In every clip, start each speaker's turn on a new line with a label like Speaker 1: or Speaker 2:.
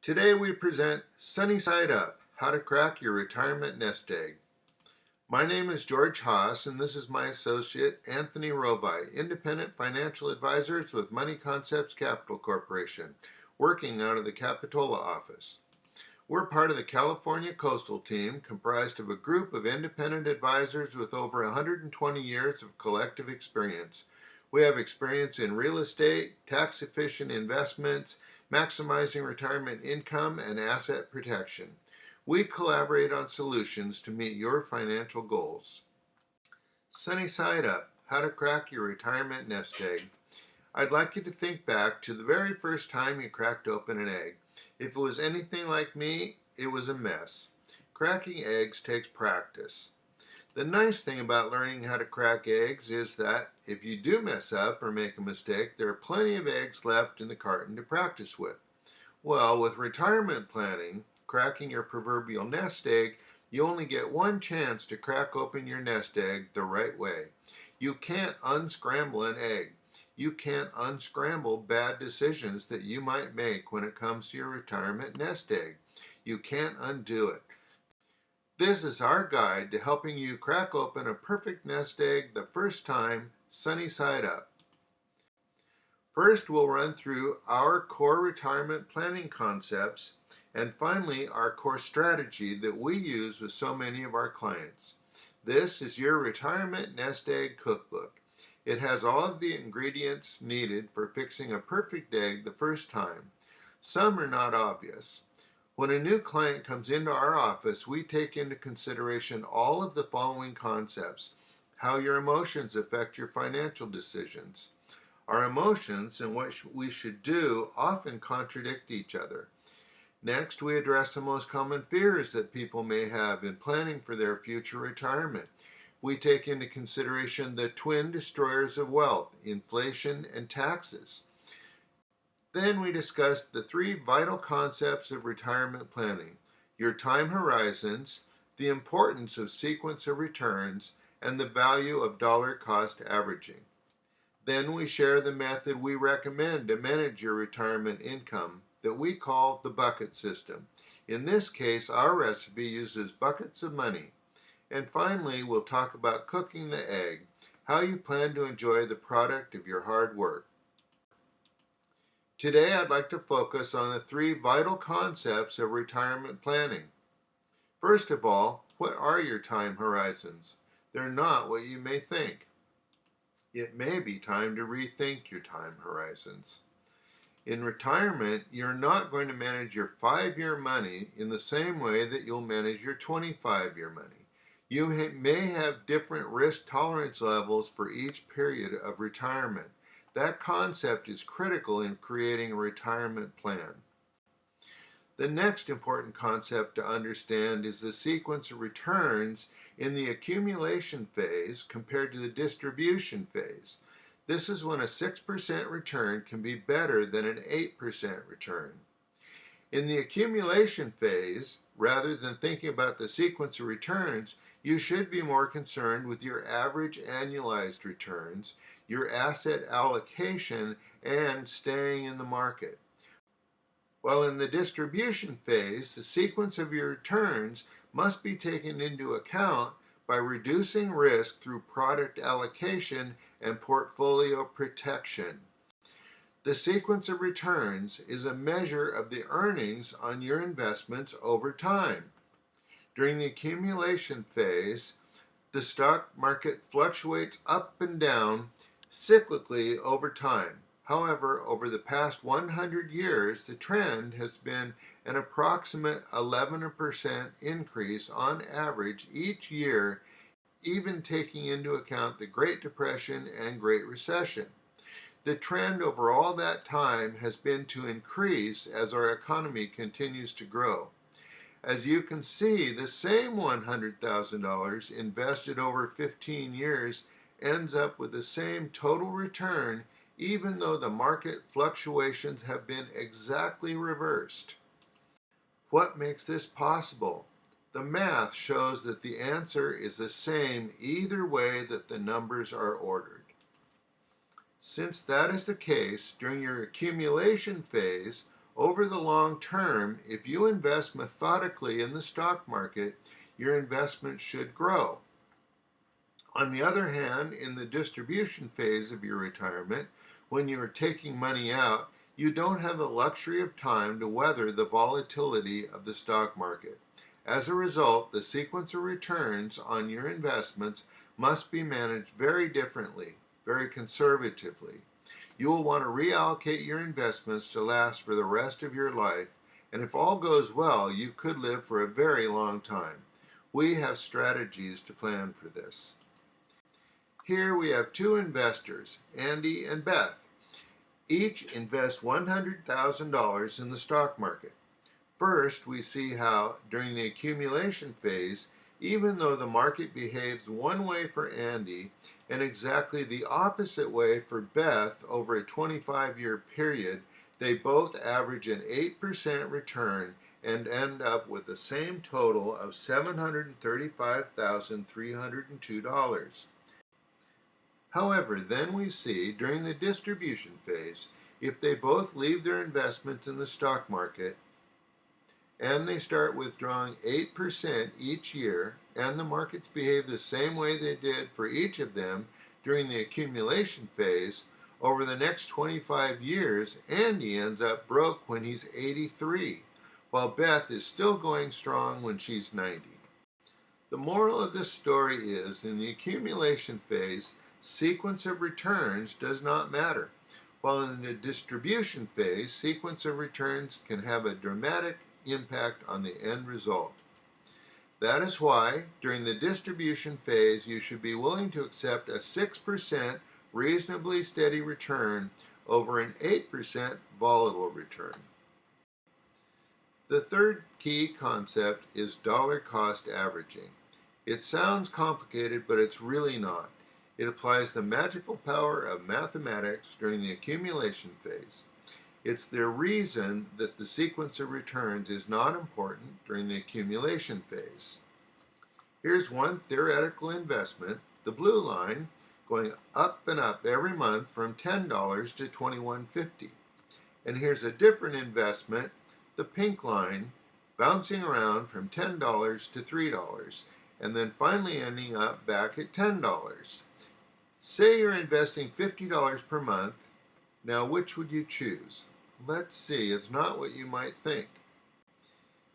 Speaker 1: Today we present Sunny Side Up, How to Crack Your Retirement Nest Egg. My name is George Haas and this is my associate Anthony Rovai, independent financial advisors with Money Concepts Capital Corporation, working out of the Capitola office. We're part of the California Coastal Team, comprised of a group of independent advisors with over 120 years of collective experience. We have experience in real estate, tax-efficient investments, maximizing retirement income, and asset protection. We collaborate on solutions to meet your financial goals. Sunny Side Up, How to Crack Your Retirement Nest Egg. I'd like you to think back to the very first time you cracked open an egg. If it was anything like me, it was a mess. Cracking eggs takes practice. The nice thing about learning how to crack eggs is that if you do mess up or make a mistake, there are plenty of eggs left in the carton to practice with. Well, with retirement planning, cracking your proverbial nest egg, you only get one chance to crack open your nest egg the right way. You can't unscramble an egg. You can't unscramble bad decisions that you might make when it comes to your retirement nest egg. You can't undo it. This is our guide to helping you crack open a perfect nest egg the first time, sunny side up. First, we'll run through our core retirement planning concepts and finally our core strategy that we use with so many of our clients. This is your retirement nest egg cookbook. It has all of the ingredients needed for fixing a perfect egg the first time. Some are not obvious. When a new client comes into our office, we take into consideration all of the following concepts: how your emotions affect your financial decisions. Our emotions and what we should do often contradict each other. Next, we address the most common fears that people may have in planning for their future retirement. We take into consideration the twin destroyers of wealth, inflation and taxes. Then we discuss the three vital concepts of retirement planning: your time horizons, the importance of sequence of returns, and the value of dollar cost averaging. Then we share the method we recommend to manage your retirement income that we call the bucket system. In this case, our recipe uses buckets of money. And finally, we'll talk about cooking the egg, how you plan to enjoy the product of your hard work. Today, I'd like to focus on the three vital concepts of retirement planning. First of all, what are your time horizons? They're not what you may think. It may be time to rethink your time horizons. In retirement, you're not going to manage your 5-year money in the same way that you'll manage your 25-year money. You may have different risk tolerance levels for each period of retirement. That concept is critical in creating a retirement plan. The next important concept to understand is the sequence of returns in the accumulation phase compared to the distribution phase. This is when a 6% return can be better than an 8% return. In the accumulation phase, rather than thinking about the sequence of returns, you should be more concerned with your average annualized returns, your asset allocation, and staying in the market. While in the distribution phase, the sequence of your returns must be taken into account by reducing risk through product allocation and portfolio protection. The sequence of returns is a measure of the earnings on your investments over time. During the accumulation phase, the stock market fluctuates up and down cyclically over time. However, over the past 100 years, the trend has been an approximate 11% increase on average each year, even taking into account the Great Depression and Great Recession. The trend over all that time has been to increase as our economy continues to grow. As you can see, the same $100,000 invested over 15 years ends up with the same total return, even though the market fluctuations have been exactly reversed. What makes this possible? The math shows that the answer is the same either way that the numbers are ordered. Since that is the case, during your accumulation phase, Over the long term, if you invest methodically in the stock market, your investment should grow. On the other hand, in the distribution phase of your retirement, when you are taking money out, you don't have the luxury of time to weather the volatility of the stock market. As a result, the sequence of returns on your investments must be managed very differently, very conservatively. You will want to reallocate your investments to last for the rest of your life, and if all goes well, you could live for a very long time. We have strategies to plan for this. Here we have two investors, Andy and Beth. Each invest $100,000 in the stock market. First, we see how, during the accumulation phase, even though the market behaves one way for Andy and exactly the opposite way for Beth over a 25-year period, they both average an 8% return and end up with the same total of $735,302. However, then we see, during the distribution phase, if they both leave their investments in the stock market and they start withdrawing 8% each year, and the markets behave the same way they did for each of them during the accumulation phase, over the next 25 years, Andy ends up broke when he's 83, while Beth is still going strong when she's 90. The moral of this story is, in the accumulation phase, sequence of returns does not matter, while in the distribution phase, sequence of returns can have a dramatic impact on the end result. That is why, during the distribution phase, you should be willing to accept a 6% reasonably steady return over an 8% volatile return. The third key concept is dollar cost averaging. It sounds complicated, but it's really not. It applies the magical power of mathematics during the accumulation phase. It's the reason that the sequence of returns is not important during the accumulation phase. Here's one theoretical investment, the blue line, going up and up every month from $10 to $21.50. And here's a different investment, the pink line, bouncing around from $10 to $3, and then finally ending up back at $10. Say you're investing $50 per month. Now, which would you choose? Let's see, it's not what you might think.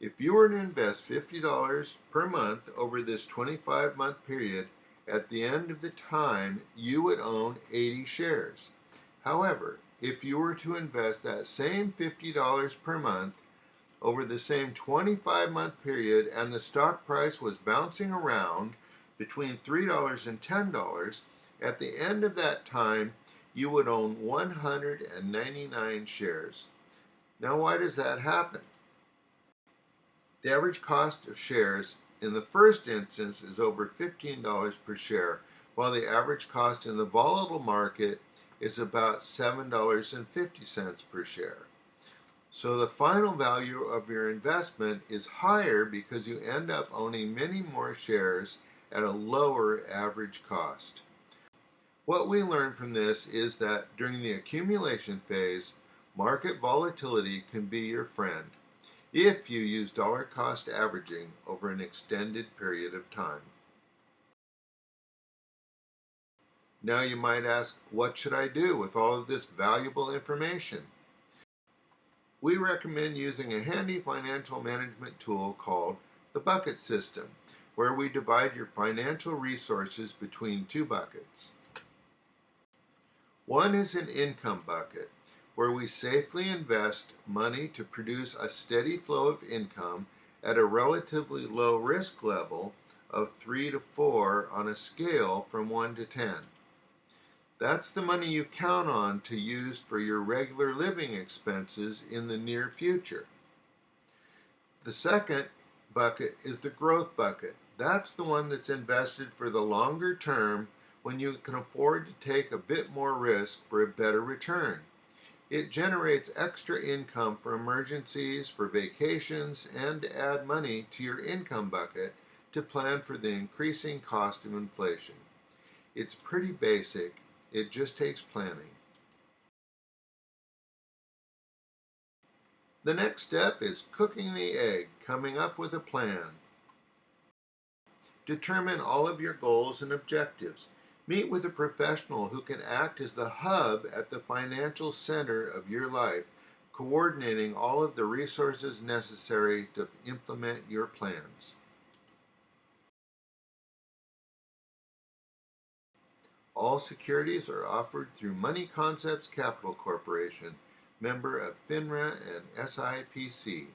Speaker 1: If you were to invest $50 per month over this 25-month period, at the end of the time, you would own 80 shares. However, if you were to invest that same $50 per month over the same 25-month period and the stock price was bouncing around between $3 and $10, at the end of that time, you would own 199 shares. Now, why does that happen? The average cost of shares in the first instance is over $15 per share, while the average cost in the volatile market is about $7.50 per share. So the final value of your investment is higher because you end up owning many more shares at a lower average cost. What we learn from this is that during the accumulation phase, market volatility can be your friend if you use dollar cost averaging over an extended period of time. Now you might ask, what should I do with all of this valuable information? We recommend using a handy financial management tool called the bucket system, where we divide your financial resources between two buckets. One is an income bucket, where we safely invest money to produce a steady flow of income at a relatively low risk level of 3 to 4 on a scale from 1 to 10. That's the money you count on to use for your regular living expenses in the near future. The second bucket is the growth bucket. That's the one that's invested for the longer term when you can afford to take a bit more risk for a better return. It generates extra income for emergencies, for vacations, and to add money to your income bucket to plan for the increasing cost of inflation. It's pretty basic. It just takes planning. The next step is cooking the egg, coming up with a plan. Determine all of your goals and objectives. Meet with a professional who can act as the hub at the financial center of your life, coordinating all of the resources necessary to implement your plans. All securities are offered through Money Concepts Capital Corporation, member of FINRA and SIPC.